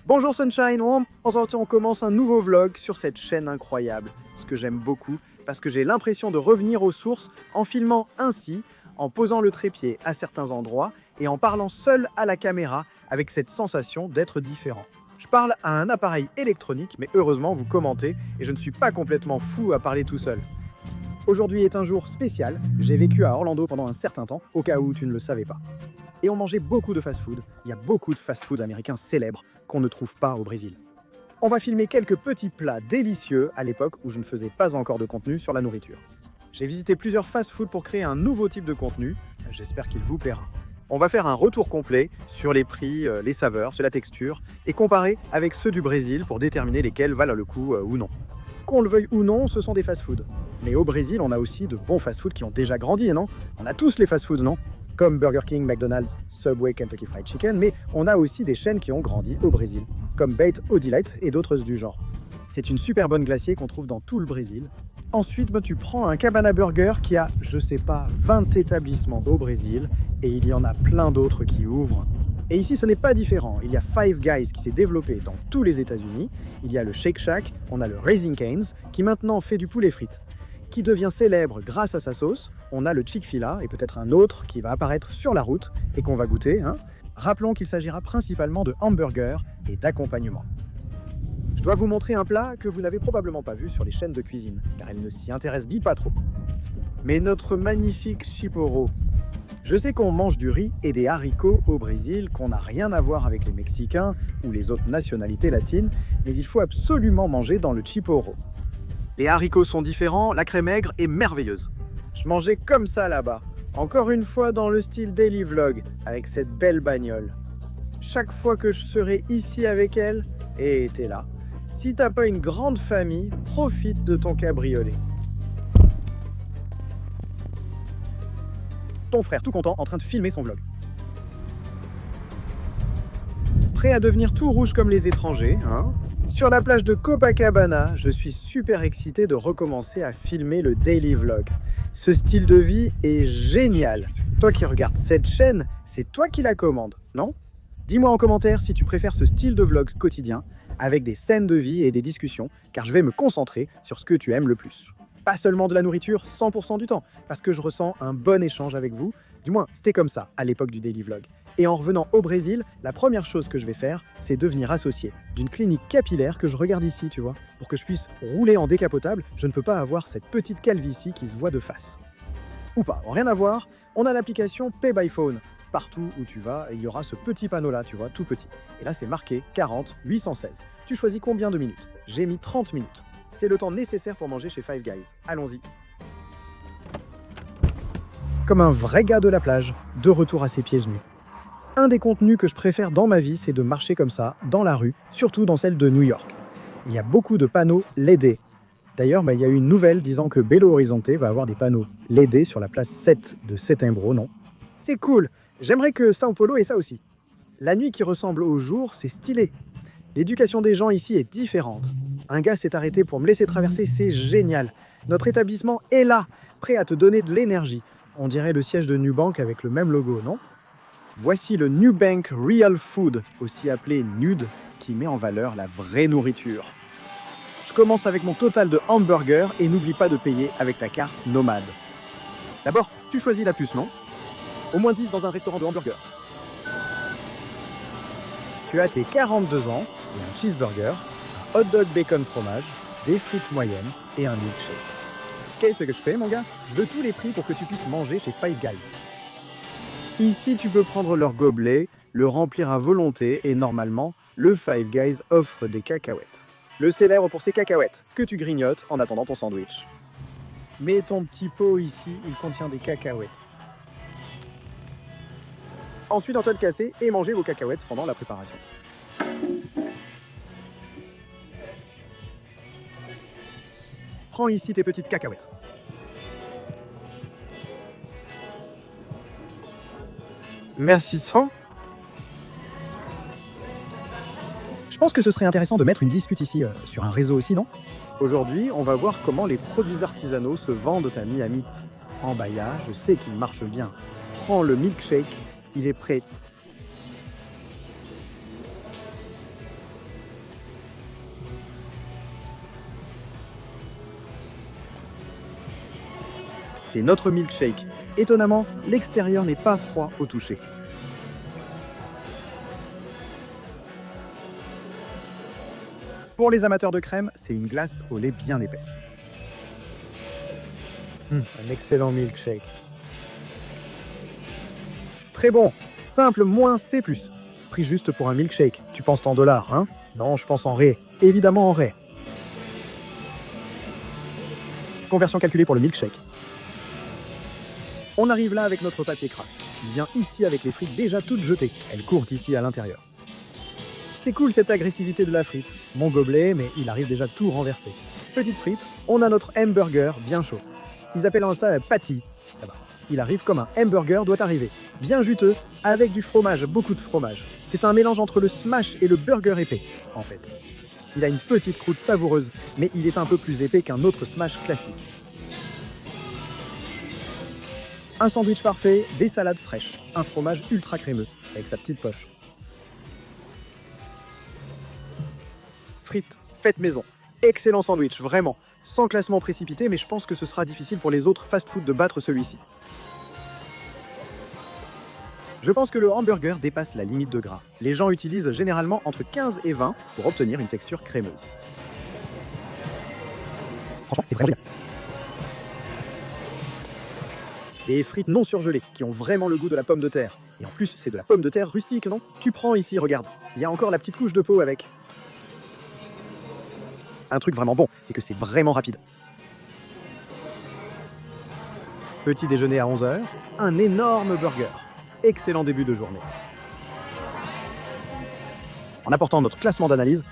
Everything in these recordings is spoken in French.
Bonjour Sunshine, on commence un nouveau vlog sur cette chaîne incroyable. Ce que j'aime beaucoup, parce que j'ai l'impression de revenir aux sources en filmant ainsi, en posant le trépied à certains endroits et en parlant seul à la caméra avec cette sensation d'être différent. Je parle à un appareil électronique, mais heureusement vous commentez et je ne suis pas complètement fou à parler tout seul. Aujourd'hui est un jour spécial, j'ai vécu à Orlando pendant un certain temps, au cas où tu ne le savais pas. Et on mangeait beaucoup de fast-food, il y a beaucoup de fast-food américains célèbres qu'on ne trouve pas au Brésil. On va filmer quelques petits plats délicieux à l'époque où je ne faisais pas encore de contenu sur la nourriture. J'ai visité plusieurs fast-food pour créer un nouveau type de contenu, j'espère qu'il vous plaira. On va faire un retour complet sur les prix, les saveurs, sur la texture, et comparer avec ceux du Brésil pour déterminer lesquels valent le coup ou non. Qu'on le veuille ou non, ce sont des fast-food. Mais au Brésil, on a aussi de bons fast-food qui ont déjà grandi, non? On a tous les fast-foods, non? Comme Burger King, McDonald's, Subway, Kentucky Fried Chicken, mais on a aussi des chaînes qui ont grandi au Brésil, comme Bait au Delight et d'autres du genre. C'est une super bonne glacier qu'on trouve dans tout le Brésil. Ensuite, tu prends un Cabana Burger qui a, je sais pas, 20 établissements au Brésil, et il y en a plein d'autres qui ouvrent. Et ici, ce n'est pas différent. Il y a Five Guys qui s'est développé dans tous les États-Unis. Il y a le Shake Shack, on a le Raising Cane's, qui maintenant fait du poulet frites, qui devient célèbre grâce à sa sauce. On a le Chick-fil-A et peut-être un autre qui va apparaître sur la route et qu'on va goûter. Rappelons qu'il s'agira principalement de hamburgers et d'accompagnement. Je dois vous montrer un plat que vous n'avez probablement pas vu sur les chaînes de cuisine, car elles ne s'y intéressent pas trop. Mais notre magnifique chiporo. Je sais qu'on mange du riz et des haricots au Brésil, qu'on n'a rien à voir avec les Mexicains ou les autres nationalités latines, mais il faut absolument manger dans le chiporo. Les haricots sont différents, la crème aigre est merveilleuse. Je mangeais comme ça là-bas, encore une fois dans le style daily vlog, avec cette belle bagnole. Chaque fois que je serai ici avec elle, et t'es là, si t'as pas une grande famille, profite de ton cabriolet. Ton frère tout content en train de filmer son vlog. Prêt à devenir tout rouge comme les étrangers, Sur la plage de Copacabana, je suis super excité de recommencer à filmer le daily vlog. Ce style de vie est génial. Toi qui regardes cette chaîne, c'est toi qui la commandes, non? Dis-moi en commentaire si tu préfères ce style de vlog quotidien, avec des scènes de vie et des discussions, car je vais me concentrer sur ce que tu aimes le plus. Pas seulement de la nourriture 100% du temps, parce que je ressens un bon échange avec vous. Du moins, c'était comme ça à l'époque du daily vlog. Et en revenant au Brésil, la première chose que je vais faire, c'est devenir associé d'une clinique capillaire que je regarde ici, tu vois. Pour que je puisse rouler en décapotable, je ne peux pas avoir cette petite calvitie qui se voit de face. Ou pas, rien à voir, on a l'application Pay by Phone. Partout où tu vas, il y aura ce petit panneau-là, tu vois, tout petit. Et là, c'est marqué 40 816. Tu choisis combien de minutes? J'ai mis 30 minutes. C'est le temps nécessaire pour manger chez Five Guys. Allons-y. Comme un vrai gars de la plage, de retour à ses pieds nus. Un des contenus que je préfère dans ma vie, c'est de marcher comme ça, dans la rue, surtout dans celle de New York. Il y a beaucoup de panneaux LED. D'ailleurs, il y a eu une nouvelle disant que Belo Horizonte va avoir des panneaux LED sur la place 7 de Setembro, non? C'est cool. J'aimerais que São Paulo ait ça aussi. La nuit qui ressemble au jour, c'est stylé. L'éducation des gens ici est différente. Un gars s'est arrêté pour me laisser traverser, c'est génial. Notre établissement est là, prêt à te donner de l'énergie. On dirait le siège de Nubank avec le même logo, non? Voici le Nubank Real Food, aussi appelé NUD, qui met en valeur la vraie nourriture. Je commence avec mon total de hamburgers et n'oublie pas de payer avec ta carte Nomade. D'abord, tu choisis la puce, non? Au moins 10 dans un restaurant de hamburgers. Tu as tes 42 ans et un cheeseburger, un hot dog bacon fromage, des frites moyennes et un milkshake. Qu'est-ce que je fais, mon gars? Je veux tous les prix pour que tu puisses manger chez Five Guys. Ici, tu peux prendre leur gobelet, le remplir à volonté et normalement, le Five Guys offre des cacahuètes. Le célèbre pour ses cacahuètes, que tu grignotes en attendant ton sandwich. Mets ton petit pot ici, il contient des cacahuètes. Ensuite, Antoine cassé et mangez vos cacahuètes pendant la préparation. Prends ici tes petites cacahuètes. Merci 100. Je pense que ce serait intéressant de mettre une dispute ici sur un réseau aussi, non? Aujourd'hui, on va voir comment les produits artisanaux se vendent à Miami. En Bahia, je sais qu'il marche bien. Prends le milkshake, il est prêt. fait notre milkshake. Étonnamment, l'extérieur n'est pas froid au toucher. Pour les amateurs de crème, c'est une glace au lait bien épaisse. Un excellent milkshake. Très bon, simple moins C+. Prix juste pour un milkshake. Tu penses en dollars, hein? Non, je pense en raies. Évidemment en raies. Conversion calculée pour le milkshake. On arrive là avec notre papier craft. Il vient ici avec les frites déjà toutes jetées. Elles courent ici à l'intérieur. C'est cool cette agressivité de la frite. Mon gobelet, mais il arrive déjà tout renversé. Petite frite, on a notre hamburger bien chaud. Ils appellent ça un patty. Là-bas. Il arrive comme un hamburger doit arriver. Bien juteux, avec du fromage, beaucoup de fromage. C'est un mélange entre le smash et le burger épais, en fait. Il a une petite croûte savoureuse, mais il est un peu plus épais qu'un autre smash classique. Un sandwich parfait, des salades fraîches, un fromage ultra crémeux, avec sa petite poche. Frites, faites maison. Excellent sandwich, vraiment. Sans classement précipité, mais je pense que ce sera difficile pour les autres fast-food de battre celui-ci. Je pense que le hamburger dépasse la limite de gras. Les gens utilisent généralement entre 15 et 20 pour obtenir une texture crémeuse. Franchement, c'est vraiment génial. Des frites non surgelées, qui ont vraiment le goût de la pomme de terre. Et en plus, c'est de la pomme de terre rustique, non? Tu prends ici, regarde. Il y a encore la petite couche de peau avec. Un truc vraiment bon, c'est que c'est vraiment rapide. Petit déjeuner à 11h, un énorme burger. Excellent début de journée. En apportant notre classement d'analyse,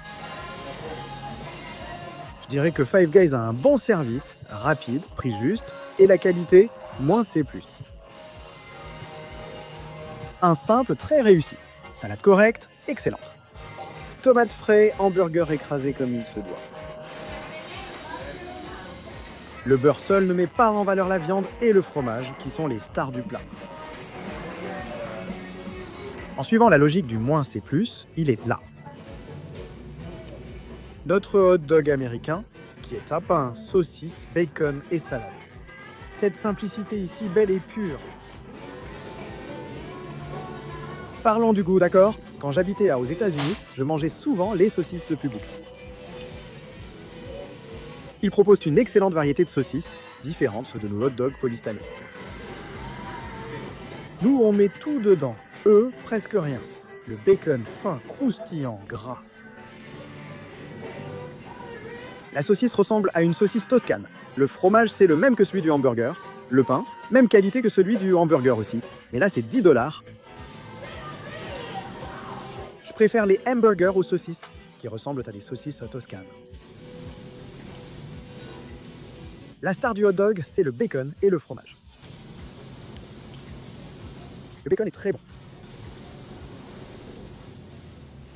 je dirais que Five Guys a un bon service, rapide, prix juste, et la qualité, moins C+. Un simple très réussi. Salade correcte, excellente. Tomates frais, hamburger écrasé comme il se doit. Le beurre seul ne met pas en valeur la viande et le fromage, qui sont les stars du plat. En suivant la logique du moins C+, il est là. Notre hot dog américain, qui est à pain, saucisse, bacon et salade. Cette simplicité ici, belle et pure. Parlons du goût, d'accord? Quand j'habitais aux États-Unis, je mangeais souvent les saucisses de Publix. Ils proposent une excellente variété de saucisses, différentes de nos hot dogs polystamés. Nous, on met tout dedans. Eux, presque rien. Le bacon fin, croustillant, gras. La saucisse ressemble à une saucisse toscane. Le fromage, c'est le même que celui du hamburger. Le pain, même qualité que celui du hamburger aussi. Mais là, c'est 10 $. Je préfère les hamburgers aux saucisses, qui ressemblent à des saucisses toscanes. La star du hot dog, c'est le bacon et le fromage. Le bacon est très bon.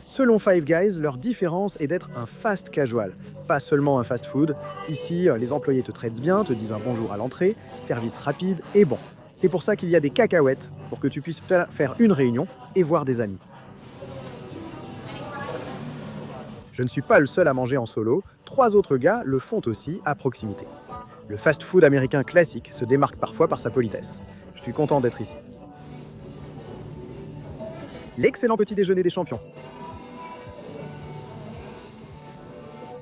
Selon Five Guys, leur différence est d'être un fast casual, pas seulement un fast food. Ici, les employés te traitent bien, te disent un bonjour à l'entrée, service rapide et bon. C'est pour ça qu'il y a des cacahuètes, pour que tu puisses faire une réunion et voir des amis. Je ne suis pas le seul à manger en solo, 3 autres gars le font aussi à proximité. Le fast-food américain classique se démarque parfois par sa politesse. Je suis content d'être ici. L'excellent petit déjeuner des champions.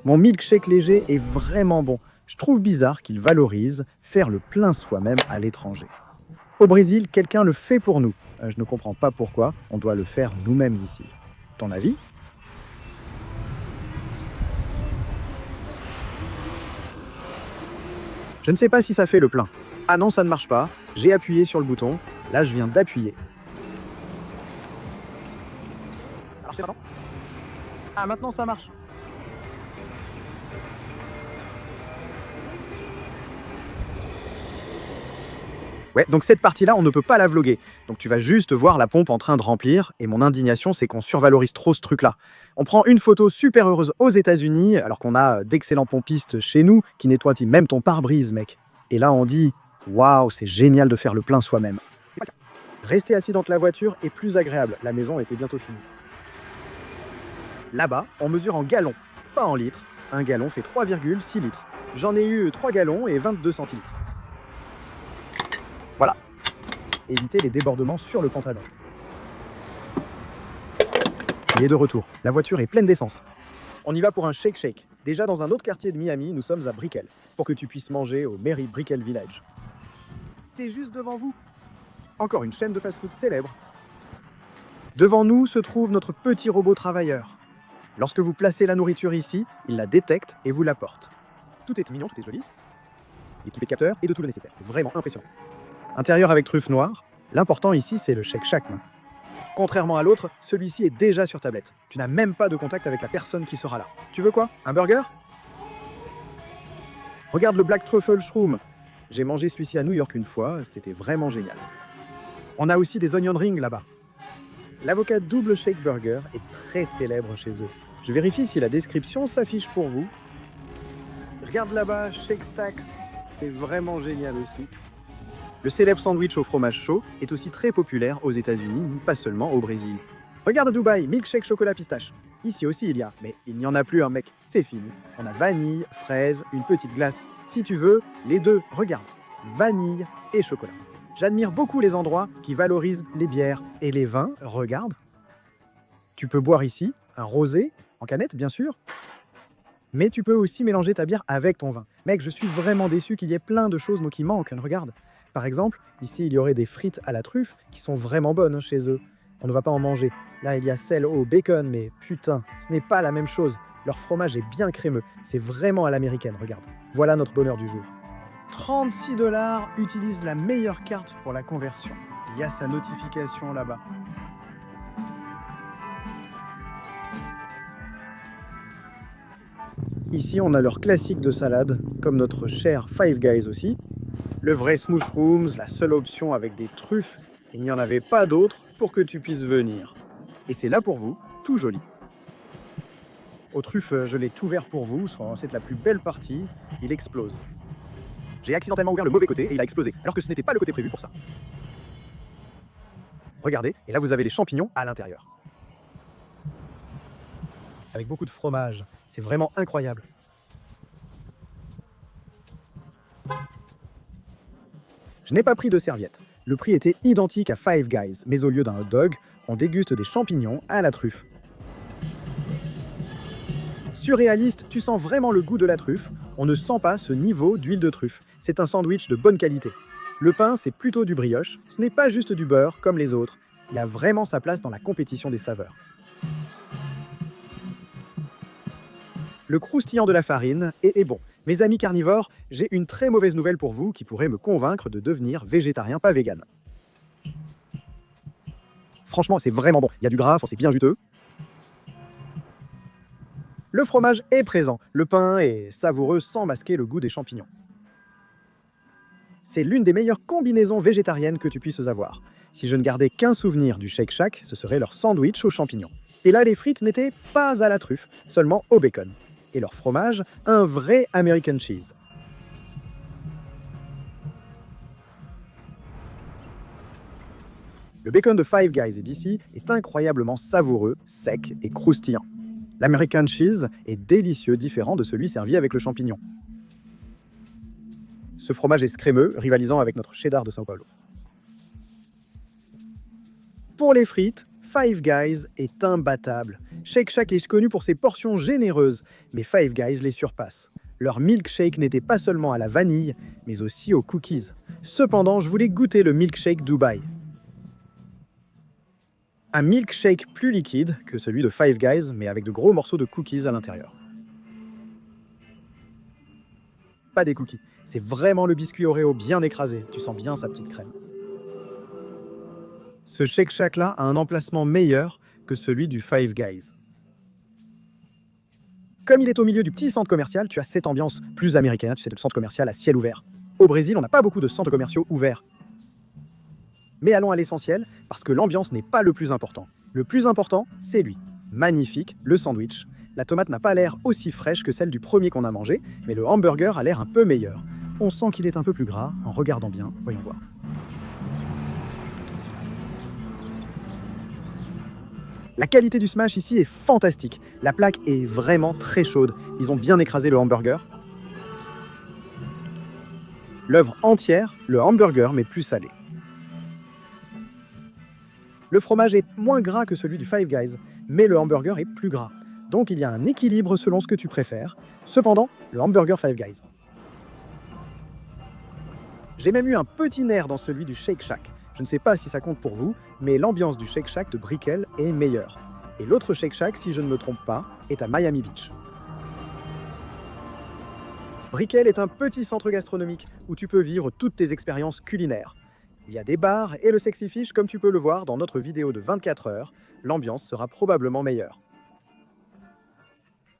Mon milkshake léger est vraiment bon. Je trouve bizarre qu'il valorise faire le plein soi-même à l'étranger. Au Brésil, quelqu'un le fait pour nous. Je ne comprends pas pourquoi on doit le faire nous-mêmes ici. Ton avis ? Je ne sais pas si ça fait le plein. Ah non, ça ne marche pas. J'ai appuyé sur le bouton. Là, je viens d'appuyer. Ça marche maintenant ? Ah, maintenant ça marche. Ouais, donc cette partie-là, on ne peut pas la vlogger. Donc tu vas juste voir la pompe en train de remplir. Et mon indignation, c'est qu'on survalorise trop ce truc-là. On prend une photo super heureuse aux États-Unis, alors qu'on a d'excellents pompistes chez nous qui nettoient même ton pare-brise, mec. Et là, on dit « Waouh, c'est génial de faire le plein soi-même ». Rester assis dans la voiture est plus agréable. La maison était bientôt finie. Là-bas, on mesure en gallons, pas en litres. Un gallon fait 3,6 litres. J'en ai eu 3 gallons et 22 centilitres. Voilà. Évitez les débordements sur le pantalon. Il est de retour. La voiture est pleine d'essence. On y va pour un shake shake. Déjà dans un autre quartier de Miami, nous sommes à Brickell, pour que tu puisses manger au Mary Brickell Village. C'est juste devant vous. Encore une chaîne de fast-food célèbre. Devant nous se trouve notre petit robot travailleur. Lorsque vous placez la nourriture ici, il la détecte et vous l'apporte. Tout est mignon, tout est joli. Équipé de capteurs et de tout le nécessaire. C'est vraiment impressionnant. Intérieur avec truffe noire. L'important ici, c'est le Shake Shack. Contrairement à l'autre, celui-ci est déjà sur tablette. Tu n'as même pas de contact avec la personne qui sera là. Tu veux quoi? Un burger? Regarde le Black Truffle Shroom. J'ai mangé celui-ci à New York une fois, c'était vraiment génial. On a aussi des onion rings là-bas. L'avocat double shake burger est très célèbre chez eux. Je vérifie si la description s'affiche pour vous. Regarde là-bas, Shake Stacks, c'est vraiment génial aussi. Le célèbre sandwich au fromage chaud est aussi très populaire aux États-Unis, pas seulement au Brésil. Regarde à Dubaï, milkshake chocolat pistache. Ici aussi il y a, mais il n'y en a plus un mec, c'est fini. On a vanille, fraise, une petite glace. Si tu veux, les deux, regarde, vanille et chocolat. J'admire beaucoup les endroits qui valorisent les bières et les vins, regarde. Tu peux boire ici un rosé, en canette bien sûr, mais tu peux aussi mélanger ta bière avec ton vin. Mec, je suis vraiment déçu qu'il y ait plein de choses qui manquent, regarde. Par exemple, ici il y aurait des frites à la truffe qui sont vraiment bonnes chez eux. On ne va pas en manger. Là il y a celle au bacon, mais putain, ce n'est pas la même chose. Leur fromage est bien crémeux, c'est vraiment à l'américaine, regarde. Voilà notre bonheur du jour. 36 $, utilise la meilleure carte pour la conversion. Il y a sa notification là-bas. Ici, on a leur classique de salade, comme notre cher Five Guys aussi. Le vrai Smooshrooms, la seule option avec des truffes. Il n'y en avait pas d'autre pour que tu puisses venir. Et c'est là pour vous, tout joli. Aux truffes, je l'ai tout ouvert pour vous, c'est la plus belle partie, il explose. J'ai accidentellement ouvert le mauvais côté et il a explosé, alors que ce n'était pas le côté prévu pour ça. Regardez, et là vous avez les champignons à l'intérieur. Avec beaucoup de fromage, c'est vraiment incroyable. Je n'ai pas pris de serviette. Le prix était identique à Five Guys, mais au lieu d'un hot dog, on déguste des champignons à la truffe. Surréaliste, tu sens vraiment le goût de la truffe, on ne sent pas ce niveau d'huile de truffe. C'est un sandwich de bonne qualité. Le pain, c'est plutôt du brioche, ce n'est pas juste du beurre comme les autres. Il a vraiment sa place dans la compétition des saveurs. Le croustillant de la farine est bon. Mes amis carnivores, j'ai une très mauvaise nouvelle pour vous qui pourrait me convaincre de devenir végétarien, pas vegan. Franchement, c'est vraiment bon. Il y a du gras, c'est bien juteux. Le fromage est présent. Le pain est savoureux sans masquer le goût des champignons. C'est l'une des meilleures combinaisons végétariennes que tu puisses avoir. Si je ne gardais qu'un souvenir du Shake Shack, ce serait leur sandwich aux champignons. Et là, les frites n'étaient pas à la truffe, seulement au bacon. Et leur fromage, un vrai American cheese. Le bacon de Five Guys et d'ici est incroyablement savoureux, sec et croustillant. L'American cheese est délicieux, différent de celui servi avec le champignon. Ce fromage est crémeux, rivalisant avec notre cheddar de São Paulo. Pour les frites, Five Guys est imbattable. Shake Shack est connu pour ses portions généreuses, mais Five Guys les surpasse. Leur milkshake n'était pas seulement à la vanille, mais aussi aux cookies. Cependant, je voulais goûter le milkshake Dubaï. Un milkshake plus liquide que celui de Five Guys, mais avec de gros morceaux de cookies à l'intérieur. Pas des cookies, c'est vraiment le biscuit Oreo bien écrasé, tu sens bien sa petite crème. Ce Shake Shack-là a un emplacement meilleur que celui du Five Guys. Comme il est au milieu du petit centre commercial, tu as cette ambiance plus américaine, tu sais, le centre commercial à ciel ouvert. Au Brésil, on n'a pas beaucoup de centres commerciaux ouverts. Mais allons à l'essentiel, parce que l'ambiance n'est pas le plus important. Le plus important, c'est lui. Magnifique, le sandwich. La tomate n'a pas l'air aussi fraîche que celle du premier qu'on a mangé, mais le hamburger a l'air un peu meilleur. On sent qu'il est un peu plus gras, en regardant bien, voyons voir. La qualité du smash ici est fantastique. La plaque est vraiment très chaude. Ils ont bien écrasé le hamburger. L'œuvre entière, le hamburger mais plus salé. Le fromage est moins gras que celui du Five Guys, mais le hamburger est plus gras. Donc il y a un équilibre selon ce que tu préfères. Cependant, le hamburger Five Guys. J'ai même eu un petit nerf dans celui du Shake Shack. Je ne sais pas si ça compte pour vous, mais l'ambiance du Shake Shack de Brickell est meilleure. Et l'autre Shake Shack, si je ne me trompe pas, est à Miami Beach. Brickell est un petit centre gastronomique où tu peux vivre toutes tes expériences culinaires. Il y a des bars et le Sexy Fish comme tu peux le voir dans notre vidéo de 24 heures. L'ambiance sera probablement meilleure.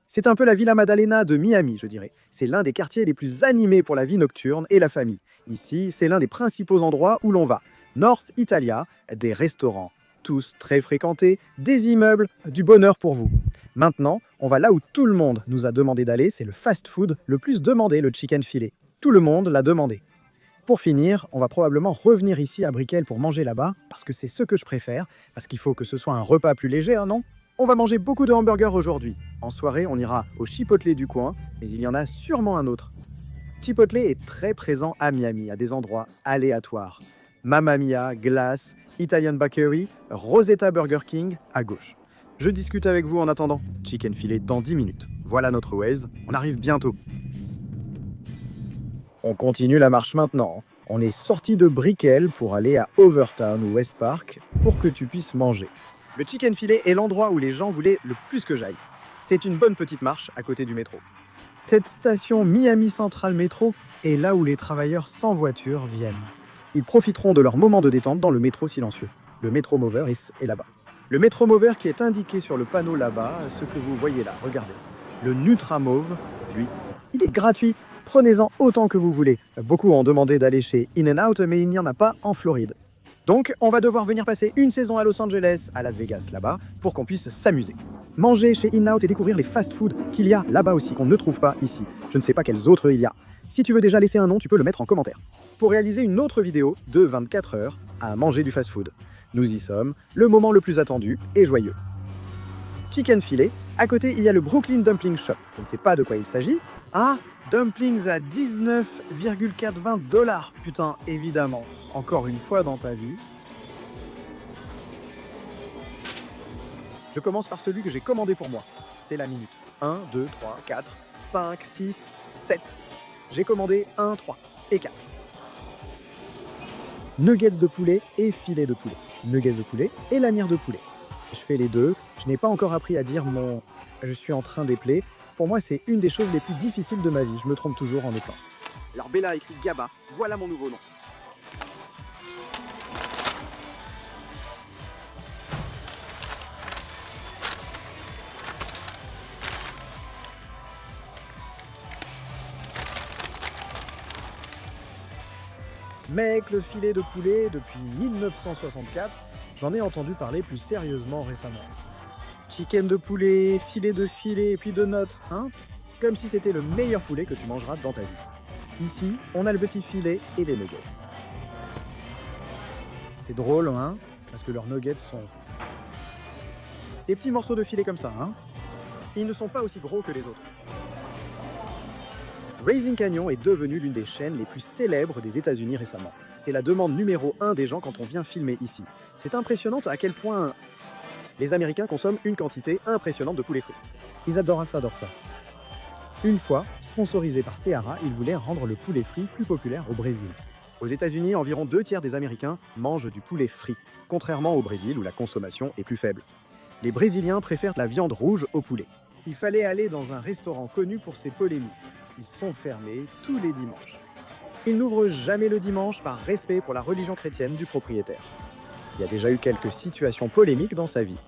C'est un peu la Villa Madalena de Miami, je dirais. C'est l'un des quartiers les plus animés pour la vie nocturne et la famille. Ici, c'est l'un des principaux endroits où l'on va. North Italia, des restaurants, tous très fréquentés, des immeubles, du bonheur pour vous. Maintenant, on va là où tout le monde nous a demandé d'aller, c'est le fast-food le plus demandé, le chicken filet. Tout le monde l'a demandé. Pour finir, on va probablement revenir ici à Brickell pour manger là-bas, parce que c'est ce que je préfère, parce qu'il faut que ce soit un repas plus léger, hein, non ? On va manger beaucoup de hamburgers aujourd'hui. En soirée, on ira au Chipotle du coin, mais il y en a sûrement un autre. Chipotle est très présent à Miami, à des endroits aléatoires. Mamma Mia, Glass, Italian Bakery, Rosetta Burger King, à gauche. Je discute avec vous en attendant. Chicken filet dans 10 minutes. Voilà notre Waze, on arrive bientôt. On continue la marche maintenant. On est sorti de Brickell pour aller à Overtown ou West Park pour que tu puisses manger. Le chicken filet est l'endroit où les gens voulaient le plus que j'aille. C'est une bonne petite marche à côté du métro. Cette station Miami Central Metro est là où les travailleurs sans voiture viennent. Ils profiteront de leur moment de détente dans le métro silencieux. Le Metro Mover est là-bas. Le Metro Mover qui est indiqué sur le panneau là-bas, ce que vous voyez là, regardez. Le Nutramove, lui, il est gratuit. Prenez-en autant que vous voulez. Beaucoup ont demandé d'aller chez In-N-Out, mais il n'y en a pas en Floride. Donc, on va devoir venir passer une saison à Los Angeles, à Las Vegas là-bas, pour qu'on puisse s'amuser. Manger chez In-N-Out et découvrir les fast-foods qu'il y a là-bas aussi, qu'on ne trouve pas ici. Je ne sais pas quels autres il y a. Si tu veux déjà laisser un nom, tu peux le mettre en commentaire. Pour réaliser une autre vidéo de 24 heures à manger du fast-food. Nous y sommes, le moment le plus attendu et joyeux. Chicken filet, à côté il y a le Brooklyn Dumpling Shop. Je ne sais pas de quoi il s'agit. Ah, dumplings à 19,420 $. Putain, évidemment. Encore une fois dans ta vie. Je commence par celui que j'ai commandé pour moi. C'est la minute. 1, 2, 3, 4, 5, 6, 7. J'ai commandé 1, 3 et 4. Nuggets de poulet et filet de poulet. Nuggets de poulet et lanière de poulet. Je fais les deux. Je n'ai pas encore appris à dire mon « je suis en train d'épeler ». Pour moi, c'est une des choses les plus difficiles de ma vie. Je me trompe toujours en épelant. Alors Bella a écrit Gaba. Voilà mon nouveau nom. Mec, le filet de poulet, depuis 1964, j'en ai entendu parler plus sérieusement récemment. Chicken de poulet, filet et puis de notes, hein? Comme si c'était le meilleur poulet que tu mangeras dans ta vie. Ici, on a le petit filet et les nuggets. C'est drôle, hein? Parce que leurs nuggets sont des petits morceaux de filet comme ça, hein? Ils ne sont pas aussi gros que les autres. Raising Canyon est devenue l'une des chaînes les plus célèbres des États-Unis récemment. C'est la demande numéro 1 des gens quand on vient filmer ici. C'est impressionnant à quel point les Américains consomment une quantité impressionnante de poulet frit. Ils adorent ça. Une fois, sponsorisé par Seara, ils voulaient rendre le poulet frit plus populaire au Brésil. Aux États-Unis, environ 2/3 des Américains mangent du poulet frit, contrairement au Brésil où la consommation est plus faible. Les Brésiliens préfèrent la viande rouge au poulet. Il fallait aller dans un restaurant connu pour ses polémiques. Ils sont fermés tous les dimanches. Ils n'ouvrent jamais le dimanche par respect pour la religion chrétienne du propriétaire. Il y a déjà eu quelques situations polémiques dans sa vie.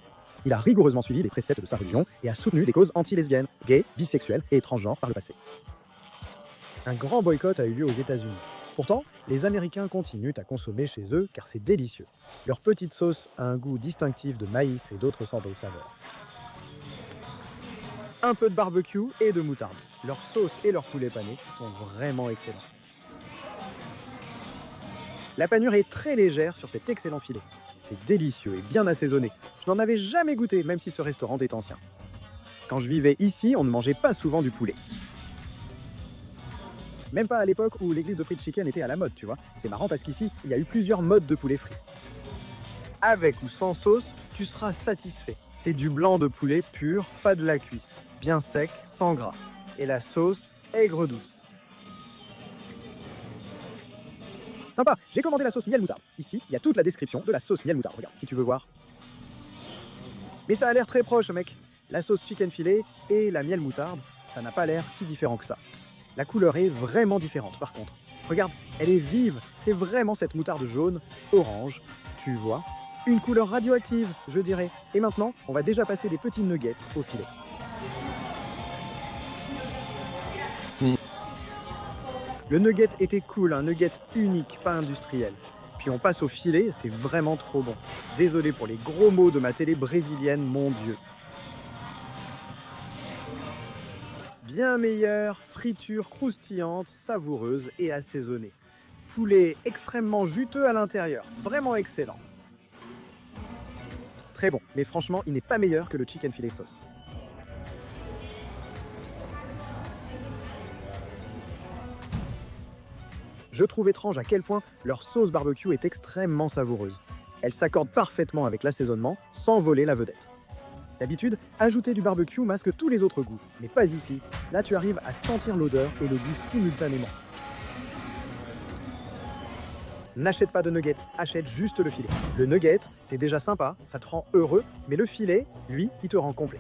Il a rigoureusement suivi les préceptes de sa religion et a soutenu des causes anti-lesbiennes, gays, bisexuels et transgenres par le passé. Un grand boycott a eu lieu aux États-Unis. Pourtant, les Américains continuent à consommer chez eux car c'est délicieux. Leur petite sauce a un goût distinctif de maïs et d'autres saveurs. Un peu de barbecue et de moutarde. Leur sauce et leur poulet pané sont vraiment excellents. La panure est très légère sur cet excellent filet. C'est délicieux et bien assaisonné. Je n'en avais jamais goûté, même si ce restaurant est ancien. Quand je vivais ici, on ne mangeait pas souvent du poulet. Même pas à l'époque où l'église de fried chicken était à la mode, tu vois. C'est marrant parce qu'ici, il y a eu plusieurs modes de poulet frit. Avec ou sans sauce, tu seras satisfait. C'est du blanc de poulet pur, pas de la cuisse. Bien sec, sans gras. Et la sauce, aigre douce. Sympa, j'ai commandé la sauce miel moutarde. Ici, il y a toute la description de la sauce miel moutarde. Regarde, si tu veux voir. Mais ça a l'air très proche, mec. La sauce chicken filet et la miel moutarde, ça n'a pas l'air si différent que ça. La couleur est vraiment différente, par contre. Regarde, elle est vive. C'est vraiment cette moutarde jaune, orange. Tu vois ? Une couleur radioactive, je dirais. Et maintenant, on va déjà passer des petits nuggets au filet. Le nugget était cool, un nugget unique, pas industriel. Puis on passe au filet, c'est vraiment trop bon. Désolé pour les gros mots de ma télé brésilienne, mon Dieu. Bien meilleure, friture croustillante, savoureuse et assaisonnée. Poulet extrêmement juteux à l'intérieur, vraiment excellent. Très bon, mais franchement, il n'est pas meilleur que le chicken filet sauce. Je trouve étrange à quel point leur sauce barbecue est extrêmement savoureuse. Elle s'accorde parfaitement avec l'assaisonnement, sans voler la vedette. D'habitude, ajouter du barbecue masque tous les autres goûts, mais pas ici. Là, tu arrives à sentir l'odeur et le goût simultanément. N'achète pas de nuggets, achète juste le filet. Le nugget, c'est déjà sympa, ça te rend heureux, mais le filet, lui, il te rend complet.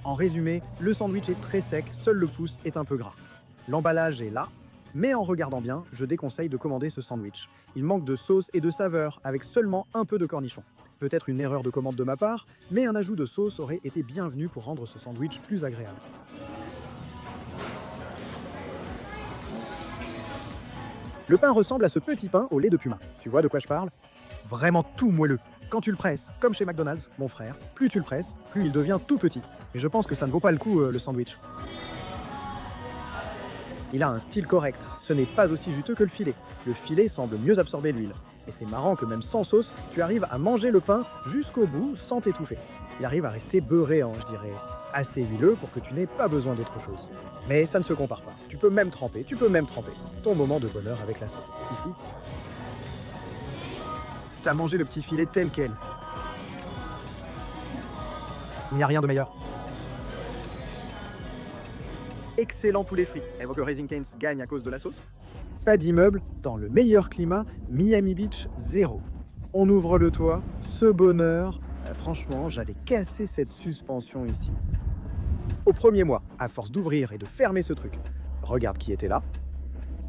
En résumé, le sandwich est très sec, seul le pouce est un peu gras. L'emballage est là, mais en regardant bien, je déconseille de commander ce sandwich. Il manque de sauce et de saveur, avec seulement un peu de cornichon. Peut-être une erreur de commande de ma part, mais un ajout de sauce aurait été bienvenu pour rendre ce sandwich plus agréable. Le pain ressemble à ce petit pain au lait de puma. Tu vois de quoi je parle? Vraiment tout moelleux. Quand tu le presses, comme chez McDonald's, mon frère, plus tu le presses, plus il devient tout petit. Et je pense que ça ne vaut pas le coup, le sandwich. Il a un style correct, ce n'est pas aussi juteux que le filet. Le filet semble mieux absorber l'huile. Et c'est marrant que même sans sauce, tu arrives à manger le pain jusqu'au bout sans t'étouffer. Il arrive à rester beurréant, je dirais. Assez huileux pour que tu n'aies pas besoin d'autre chose. Mais ça ne se compare pas. Tu peux même tremper. Ton moment de bonheur avec la sauce. Ici, t'as mangé le petit filet tel quel. Il n'y a rien de meilleur. Excellent poulet frit. Elle voit que Raising Cane's gagne à cause de la sauce. Pas d'immeuble, dans le meilleur climat, Miami Beach 0. On ouvre le toit, ce bonheur. Franchement, j'allais casser cette suspension ici. Au premier mois, à force d'ouvrir et de fermer ce truc, regarde qui était là.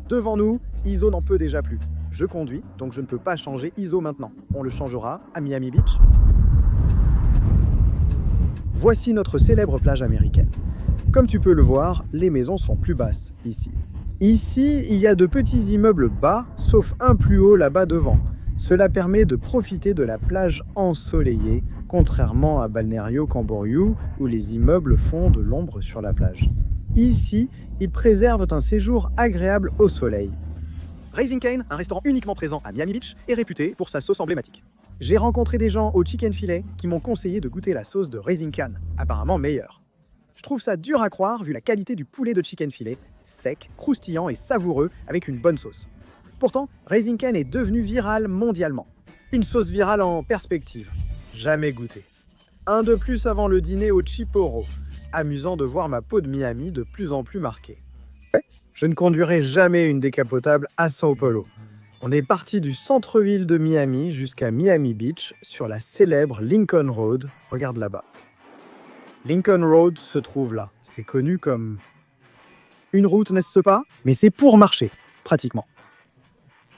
Devant nous, ISO n'en peut déjà plus. Je conduis, donc je ne peux pas changer ISO maintenant. On le changera à Miami Beach. Voici notre célèbre plage américaine. Comme tu peux le voir, les maisons sont plus basses ici. Ici, il y a de petits immeubles bas, sauf un plus haut là-bas devant. Cela permet de profiter de la plage ensoleillée, contrairement à Balneario Camboriú, où les immeubles font de l'ombre sur la plage. Ici, ils préservent un séjour agréable au soleil. Raising Cane, un restaurant uniquement présent à Miami Beach, est réputé pour sa sauce emblématique. J'ai rencontré des gens au chicken filet qui m'ont conseillé de goûter la sauce de Raising Cane, apparemment meilleure. Je trouve ça dur à croire vu la qualité du poulet de chicken filet, sec, croustillant et savoureux avec une bonne sauce. Pourtant, Raising Cane est devenu viral mondialement. Une sauce virale en perspective. Jamais goûté. Un de plus avant le dîner au Chiporo. Amusant de voir ma peau de Miami de plus en plus marquée. Je ne conduirai jamais une décapotable à São Paulo. On est parti du centre-ville de Miami jusqu'à Miami Beach sur la célèbre Lincoln Road. Regarde là-bas. Lincoln Road se trouve là. C'est connu comme une route, n'est-ce pas? Mais c'est pour marcher, pratiquement.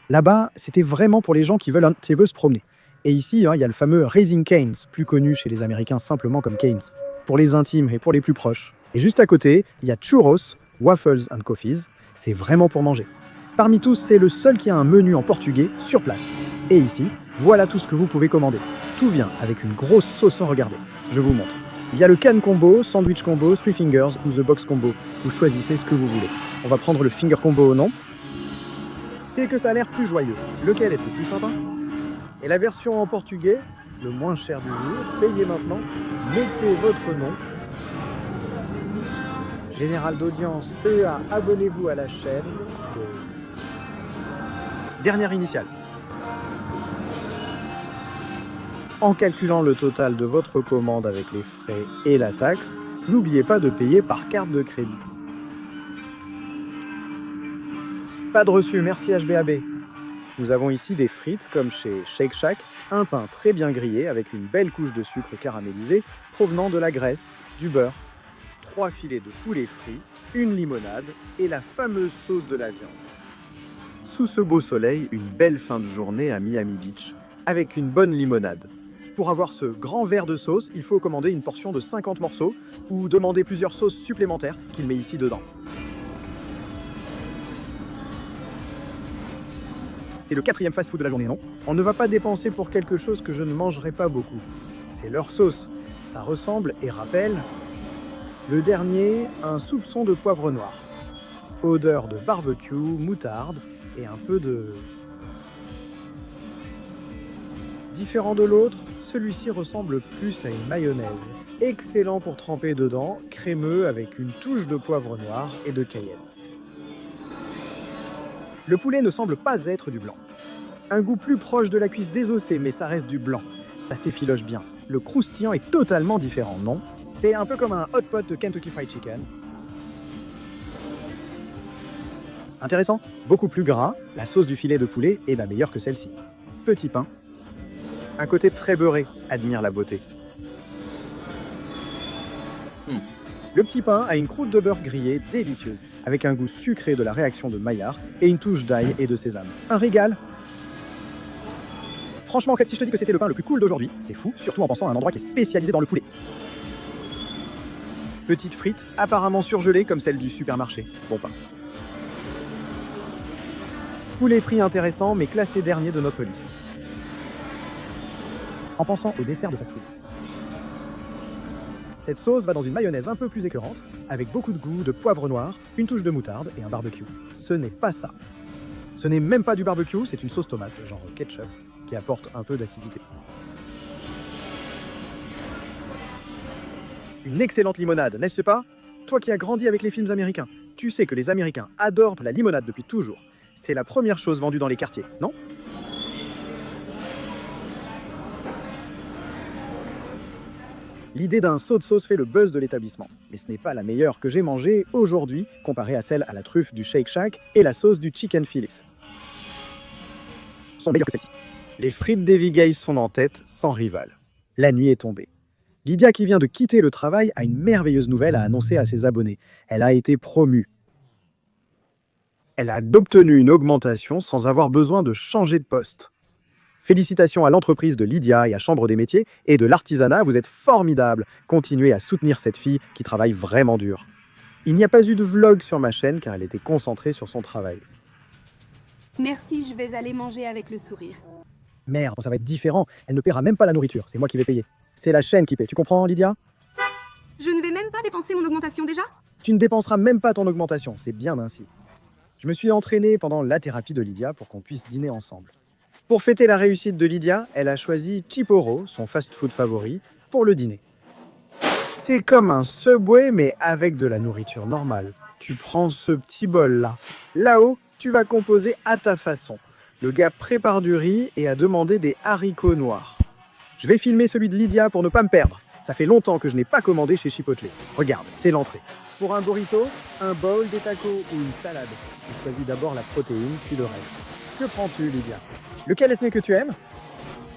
Là-bas, c'était vraiment pour les gens qui veulent un petit peu se promener. Et ici, il y a le fameux Raising Cane's, plus connu chez les Américains simplement comme Cane's, pour les intimes et pour les plus proches. Et juste à côté, il y a Churros, Waffles and Coffees, c'est vraiment pour manger. Parmi tous, c'est le seul qui a un menu en portugais sur place. Et ici, voilà tout ce que vous pouvez commander. Tout vient avec une grosse sauce, regardez. Je vous montre. Il y a le can combo, sandwich combo, three fingers ou the box combo. Vous choisissez ce que vous voulez. On va prendre le finger combo, non? C'est que ça a l'air plus joyeux. Lequel est le plus sympa? Et la version en portugais, le moins cher du jour, payez maintenant, mettez votre nom. Général d'audience, EA, abonnez-vous à la chaîne. Dernière initiale. En calculant le total de votre commande avec les frais et la taxe, n'oubliez pas de payer par carte de crédit. Pas de reçu, merci HBAB. Nous avons ici des frites comme chez Shake Shack, un pain très bien grillé avec une belle couche de sucre caramélisé provenant de la graisse, du beurre, 3 filets de poulet frit, une limonade et la fameuse sauce de la viande. Sous ce beau soleil, une belle fin de journée à Miami Beach, avec une bonne limonade. Pour avoir ce grand verre de sauce, il faut commander une portion de 50 morceaux ou demander plusieurs sauces supplémentaires qu'il met ici dedans. C'est le 4e fast-food de la journée, non? On ne va pas dépenser pour quelque chose que je ne mangerai pas beaucoup. C'est leur sauce. Ça ressemble et rappelle... Le dernier, un soupçon de poivre noir. Odeur de barbecue, moutarde et un peu de... Différent de l'autre, celui-ci ressemble plus à une mayonnaise. Excellent pour tremper dedans, crémeux avec une touche de poivre noir et de cayenne. Le poulet ne semble pas être du blanc. Un goût plus proche de la cuisse désossée, mais ça reste du blanc. Ça s'effiloche bien. Le croustillant est totalement différent, non? C'est un peu comme un hot pot de Kentucky Fried Chicken. Intéressant, beaucoup plus gras, la sauce du filet de poulet est la meilleure que celle-ci. Petit pain. Un côté très beurré, admire la beauté. Le petit pain a une croûte de beurre grillé délicieuse, avec un goût sucré de la réaction de Maillard et une touche d'ail et de sésame. Un régal. Franchement, si je te dis que c'était le pain le plus cool d'aujourd'hui, c'est fou, surtout en pensant à un endroit qui est spécialisé dans le poulet. Petite frite, apparemment surgelée comme celle du supermarché. Bon pain. Poulet frit intéressant, mais classé dernier de notre liste. En pensant au dessert de fast-food. Cette sauce va dans une mayonnaise un peu plus écœurante, avec beaucoup de goût, de poivre noir, une touche de moutarde et un barbecue. Ce n'est pas ça. Ce n'est même pas du barbecue, c'est une sauce tomate, genre ketchup, qui apporte un peu d'acidité. Une excellente limonade, n'est-ce pas? Toi qui as grandi avec les films américains, tu sais que les Américains adorent la limonade depuis toujours. C'est la première chose vendue dans les quartiers, non? L'idée d'un saut de sauce fait le buzz de l'établissement, mais ce n'est pas la meilleure que j'ai mangée aujourd'hui, comparée à celle à la truffe du Shake Shack et la sauce du Chicken Phillies. Sont meilleures que celle-ci. Les frites d'Evie Gaze sont en tête, sans rival. La nuit est tombée. Lydia, qui vient de quitter le travail, a une merveilleuse nouvelle à annoncer à ses abonnés. Elle a été promue. Elle a obtenu une augmentation sans avoir besoin de changer de poste. Félicitations à l'entreprise de Lydia et à Chambre des métiers et de l'artisanat, vous êtes formidables. Continuez à soutenir cette fille qui travaille vraiment dur. Il n'y a pas eu de vlog sur ma chaîne car elle était concentrée sur son travail. Merci, je vais aller manger avec le sourire. Merde, ça va être différent. Elle ne paiera même pas la nourriture, c'est moi qui vais payer. C'est la chaîne qui paie, tu comprends Lydia? Je ne vais même pas dépenser mon augmentation déjà? Tu ne dépenseras même pas ton augmentation, c'est bien ainsi. Je me suis entraîné pendant la thérapie de Lydia pour qu'on puisse dîner ensemble. Pour fêter la réussite de Lydia, elle a choisi Chiporo, son fast-food favori, pour le dîner. C'est comme un Subway mais avec de la nourriture normale. Tu prends ce petit bol-là. Là-haut, tu vas composer à ta façon. Le gars prépare du riz et a demandé des haricots noirs. Je vais filmer celui de Lydia pour ne pas me perdre. Ça fait longtemps que je n'ai pas commandé chez Chipotle. Regarde, c'est l'entrée. Pour un burrito, un bowl, des tacos ou une salade. Tu choisis d'abord la protéine, puis le reste. Que prends-tu, Lydia? Lequel est-ce que tu aimes?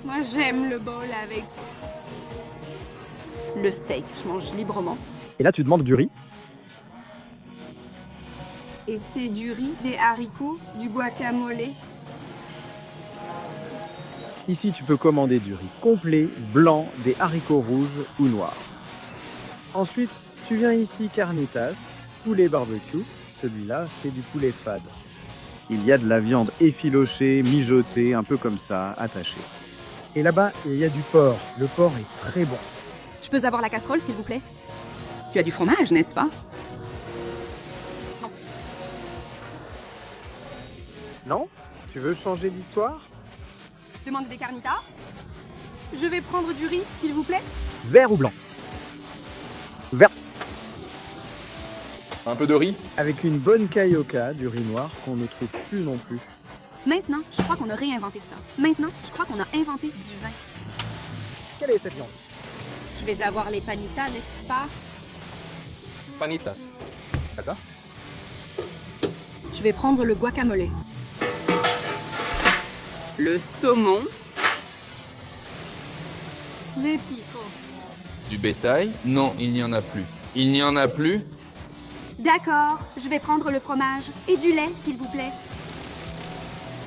Moi, j'aime le bowl avec le steak. Je mange librement. Et là, tu demandes du riz. Et c'est du riz, des haricots, du guacamole. Ici, tu peux commander du riz complet, blanc, des haricots rouges ou noirs. Ensuite, tu viens ici carnitas, poulet barbecue. Celui-là, c'est du poulet fade. Il y a de la viande effilochée, mijotée, un peu comme ça, attachée. Et là-bas, il y a du porc. Le porc est très bon. Je peux avoir la casserole, s'il vous plaît? Tu as du fromage, n'est-ce pas? Non? Tu veux changer d'histoire? Demande des carnitas. Je vais prendre du riz, s'il vous plaît. Vert ou blanc? Vert. Un peu de riz? Avec une bonne carioca, du riz noir qu'on ne trouve plus non plus. Maintenant, je crois qu'on a réinventé ça. Maintenant, je crois qu'on a inventé du vin. Quelle est cette viande? Je vais avoir les panitas, n'est-ce pas? Panitas. Ça? Je vais prendre le guacamole. Le saumon. Les picots. Du bétail? Non, il n'y en a plus. Il n'y en a plus? D'accord, je vais prendre le fromage et du lait, s'il vous plaît.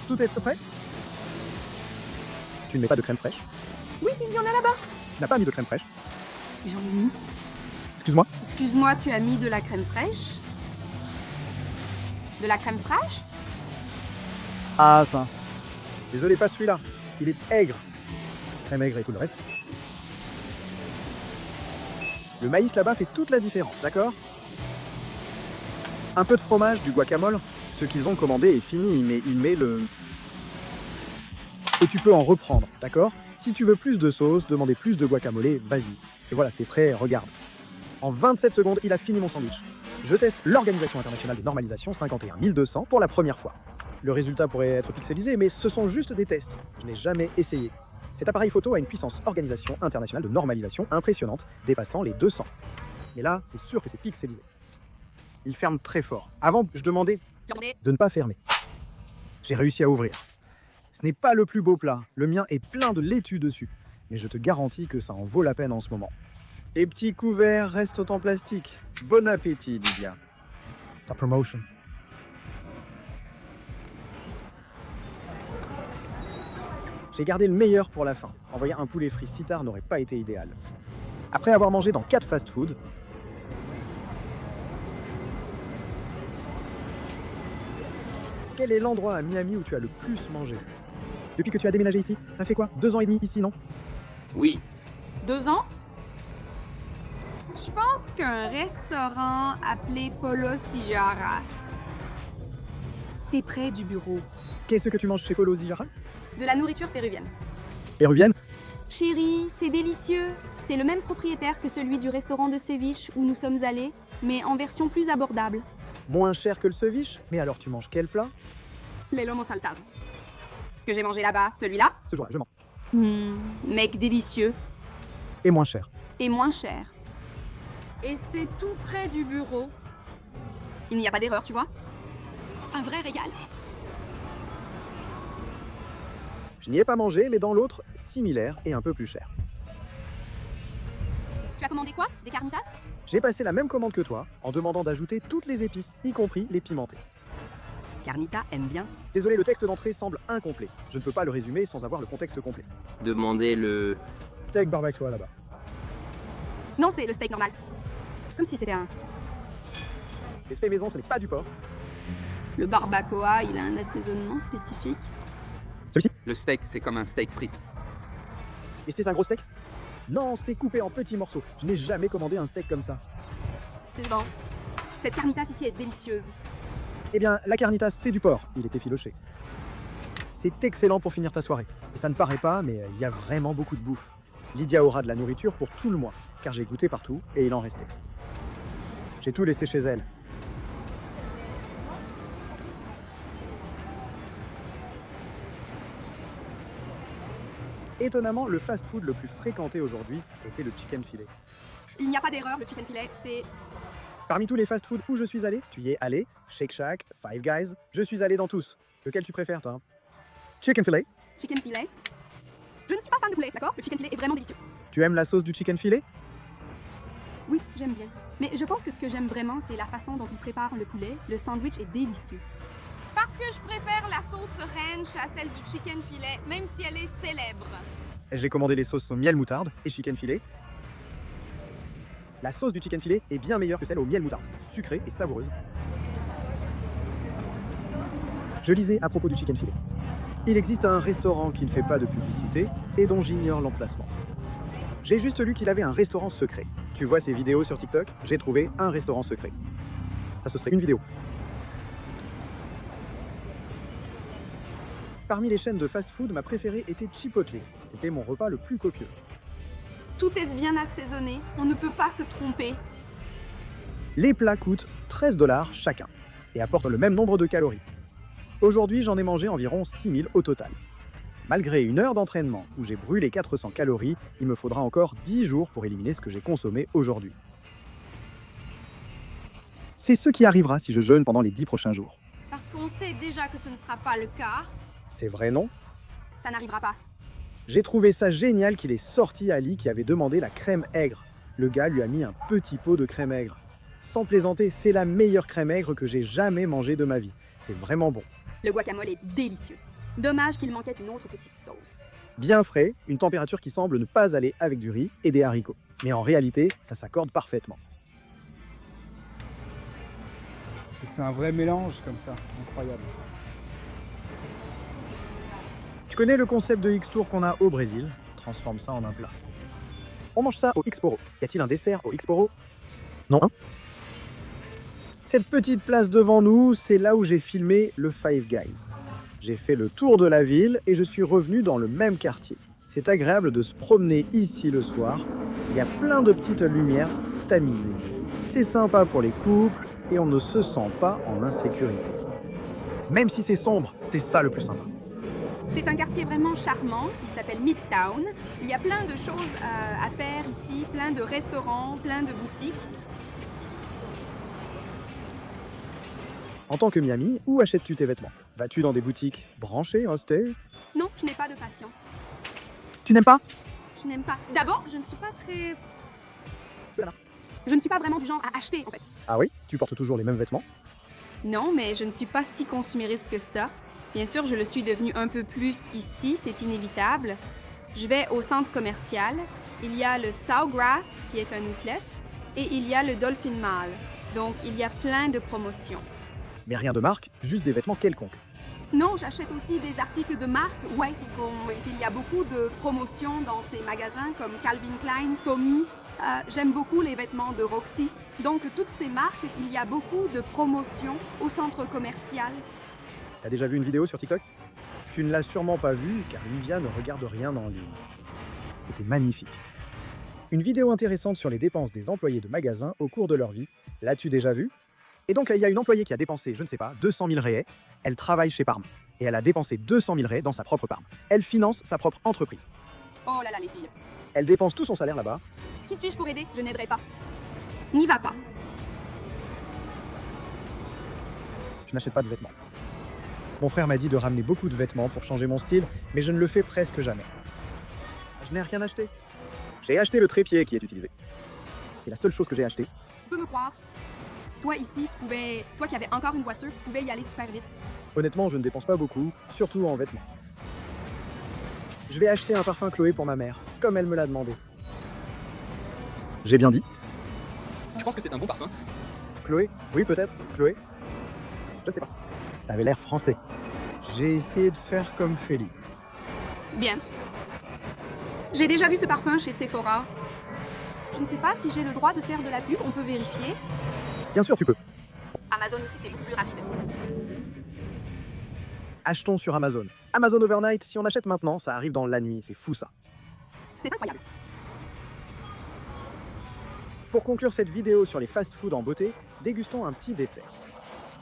Tout est prêt? Tu ne mets pas de crème fraîche? Oui, il y en a là-bas. Tu n'as pas mis de crème fraîche? J'en ai mis. Excuse-moi? Excuse-moi, tu as mis de la crème fraîche? De la crème fraîche? Ah, ça. Désolé, pas celui-là. Il est aigre. Très maigre et tout le reste. Le maïs là-bas fait toute la différence, d'accord? Un peu de fromage, du guacamole. Ce qu'ils ont commandé est fini, mais il met le... Et tu peux en reprendre, d'accord? Si tu veux plus de sauce, demander plus de guacamole, vas-y. Et voilà, c'est prêt, regarde. En 27 secondes, il a fini mon sandwich. Je teste l'Organisation internationale de normalisation 51200 pour la première fois. Le résultat pourrait être pixelisé, mais ce sont juste des tests. Je n'ai jamais essayé. Cet appareil photo a une puissance Organisation internationale de normalisation impressionnante, dépassant les 200. Mais là, c'est sûr que c'est pixelisé. Il ferme très fort. Avant, je demandais de ne pas fermer. J'ai réussi à ouvrir. Ce n'est pas le plus beau plat. Le mien est plein de laitue dessus. Mais je te garantis que ça en vaut la peine en ce moment. Les petits couverts restent en plastique. Bon appétit, Lydia. Ta promotion. J'ai gardé le meilleur pour la fin. Envoyer un poulet frit si tard n'aurait pas été idéal. Après avoir mangé dans 4 fast-food, quel est l'endroit à Miami où tu as le plus mangé? Depuis que tu as déménagé ici, ça fait quoi? 2 ans et demi ici, non? Oui. 2 ans? Je pense qu'un restaurant appelé Polo Sijaras. C'est près du bureau. Qu'est-ce que tu manges chez Polo Zijara? De la nourriture péruvienne. Péruvienne? Chérie, c'est délicieux. C'est le même propriétaire que celui du restaurant de ceviche où nous sommes allés, mais en version plus abordable. Moins cher que le ceviche? Mais alors tu manges quel plat? Les lomo saltado. Ce que j'ai mangé là-bas, celui-là? Ce jour-là, je mange. Mec délicieux. Et moins cher. Et moins cher. Et c'est tout près du bureau. Il n'y a pas d'erreur, tu vois? Un vrai régal. Je n'y ai pas mangé, mais dans l'autre, similaire et un peu plus cher. Tu as commandé quoi? Des carnitas? J'ai passé la même commande que toi, en demandant d'ajouter toutes les épices, y compris les pimentés. Carnita aime bien. Désolé, le texte d'entrée semble incomplet. Je ne peux pas le résumer sans avoir le contexte complet. Demandez le... Steak barbacoa là-bas. Non, c'est le steak normal. Comme si c'était un... C'est fait maison, ce n'est pas du porc. Le barbacoa, il a un assaisonnement spécifique. Celui-ci? Le steak, c'est comme un steak frit. Et c'est un gros steak? Non, c'est coupé en petits morceaux. Je n'ai jamais commandé un steak comme ça. C'est bon. Cette carnitas ici est délicieuse. Eh bien, la carnitas, c'est du porc. Il est effiloché. C'est excellent pour finir ta soirée. Et ça ne paraît pas, mais il y a vraiment beaucoup de bouffe. Lydia aura de la nourriture pour tout le mois, car j'ai goûté partout et il en restait. J'ai tout laissé chez elle. Étonnamment, le fast-food le plus fréquenté aujourd'hui était le chicken filet. Il n'y a pas d'erreur, le chicken filet, c'est... Parmi tous les fast-food où je suis allé, tu y es allé, Shake Shack, Five Guys, je suis allé dans tous. Lequel tu préfères, toi? Chicken filet? Chicken filet. Je ne suis pas fan de poulet, d'accord? Le chicken filet est vraiment délicieux. Tu aimes la sauce du chicken filet? Oui, j'aime bien. Mais je pense que ce que j'aime vraiment, c'est la façon dont ils préparent le poulet. Le sandwich est délicieux. Parce que je préfère la sauce ranch à celle du chicken filet, même si elle est célèbre. J'ai commandé les sauces au miel moutarde et chicken filet. La sauce du chicken filet est bien meilleure que celle au miel moutarde, sucrée et savoureuse. Je lisais à propos du chicken filet. Il existe un restaurant qui ne fait pas de publicité et dont j'ignore l'emplacement. J'ai juste lu qu'il avait un restaurant secret. Tu vois ces vidéos sur TikTok? J'ai trouvé un restaurant secret. Ça, ce serait une vidéo. Parmi les chaînes de fast-food, ma préférée était Chipotle. C'était mon repas le plus copieux. Tout est bien assaisonné, on ne peut pas se tromper. Les plats coûtent 13 $ chacun et apportent le même nombre de calories. Aujourd'hui, j'en ai mangé environ 6000 au total. Malgré une heure d'entraînement où j'ai brûlé 400 calories, il me faudra encore 10 jours pour éliminer ce que j'ai consommé aujourd'hui. C'est ce qui arrivera si je jeûne pendant les 10 prochains jours. Parce qu'on sait déjà que ce ne sera pas le cas, C'est vrai, non? ça n'arrivera pas. J'ai trouvé ça génial qu'il ait sorti Ali qui avait demandé la crème aigre. Le gars lui a mis un petit pot de crème aigre. Sans plaisanter, c'est la meilleure crème aigre que j'ai jamais mangée de ma vie. C'est vraiment bon. Le guacamole est délicieux. Dommage qu'il manquait une autre petite sauce. Bien frais, une température qui semble ne pas aller avec du riz et des haricots. Mais en réalité, ça s'accorde parfaitement. C'est un vrai mélange comme ça, incroyable. Tu connais le concept de X-Tour qu'on a au Brésil? Transforme ça en un plat. On mange ça au Xporo. Y a-t-il un dessert au Xporo? Non, hein? Cette petite place devant nous, c'est là où j'ai filmé le Five Guys. J'ai fait le tour de la ville et je suis revenu dans le même quartier. C'est agréable de se promener ici le soir. Il y a plein de petites lumières tamisées. C'est sympa pour les couples et on ne se sent pas en insécurité. Même si c'est sombre, c'est ça le plus sympa. C'est un quartier vraiment charmant qui s'appelle Midtown. Il y a plein de choses à faire ici, plein de restaurants, plein de boutiques. En tant que Miami, où achètes-tu tes vêtements? Vas-tu dans des boutiques branchées, hostées? Non, je n'ai pas de patience. Tu n'aimes pas? Je n'aime pas. D'abord, je ne suis pas très... Voilà. Je ne suis pas vraiment du genre à acheter, en fait. Ah oui? Tu portes toujours les mêmes vêtements? Non, mais je ne suis pas si consumériste que ça. Bien sûr, je le suis devenu un peu plus ici, c'est inévitable. Je vais au centre commercial. Il y a le Sawgrass, qui est un outlet, et il y a le Dolphin Mall. Donc, il y a plein de promotions. Mais rien de marque, juste des vêtements quelconques. Non, j'achète aussi des articles de marque. Ouais, il y a beaucoup de promotions dans ces magasins comme Calvin Klein, Tommy. J'aime beaucoup les vêtements de Roxy. Donc, toutes ces marques, il y a beaucoup de promotions au centre commercial. T'as déjà vu une vidéo sur TikTok? Tu ne l'as sûrement pas vue car Livia ne regarde rien en ligne. C'était magnifique. Une vidéo intéressante sur les dépenses des employés de magasins au cours de leur vie. L'as-tu déjà vue? Et donc, il y a une employée qui a dépensé, je ne sais pas, 200 000 raies. Elle travaille chez Parme. Et elle a dépensé 200 000 raies dans sa propre Parme. Elle finance sa propre entreprise. Oh là là, les filles. Elle dépense tout son salaire là-bas. Qui suis-je pour aider? Je n'aiderai pas. N'y va pas. Je n'achète pas de vêtements. Mon frère m'a dit de ramener beaucoup de vêtements pour changer mon style, mais je ne le fais presque jamais. Je n'ai rien acheté. J'ai acheté le trépied qui est utilisé. C'est la seule chose que j'ai acheté. Tu peux me croire. Toi ici, toi qui avais encore une voiture, tu pouvais y aller super vite. Honnêtement, je ne dépense pas beaucoup, surtout en vêtements. Je vais acheter un parfum Chloé pour ma mère, comme elle me l'a demandé. J'ai bien dit? Tu penses que c'est un bon parfum? Chloé? Oui, peut-être. Chloé? Je ne sais pas. Ça avait l'air français. J'ai essayé de faire comme Feli. Bien. J'ai déjà vu ce parfum chez Sephora. Je ne sais pas si j'ai le droit de faire de la pub, on peut vérifier. Bien sûr, tu peux. Amazon aussi, c'est beaucoup plus rapide. Achetons sur Amazon. Amazon Overnight, si on achète maintenant, ça arrive dans la nuit. C'est fou ça. C'est incroyable. Pour conclure cette vidéo sur les fast-foods en beauté, dégustons un petit dessert.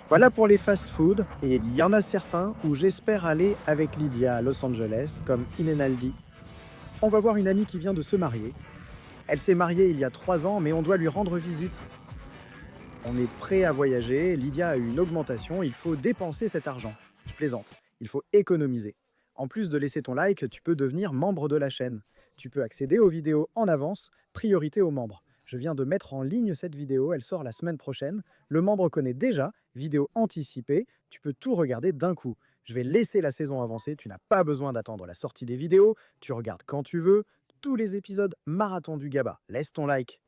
Voilà pour les fast-foods, et il y en a certains où j'espère aller avec Lydia à Los Angeles, comme Inenaldi. On va voir une amie qui vient de se marier. Elle s'est mariée il y a 3 ans, mais on doit lui rendre visite. On est prêt à voyager, Lydia a eu une augmentation, il faut dépenser cet argent. Je plaisante, il faut économiser. En plus de laisser ton like, tu peux devenir membre de la chaîne. Tu peux accéder aux vidéos en avance, priorité aux membres. Je viens de mettre en ligne cette vidéo, elle sort la semaine prochaine. Le membre connaît déjà, vidéo anticipée, tu peux tout regarder d'un coup. Je vais laisser la saison avancer, tu n'as pas besoin d'attendre la sortie des vidéos, tu regardes quand tu veux, tous les épisodes marathon du GABA. Laisse ton like.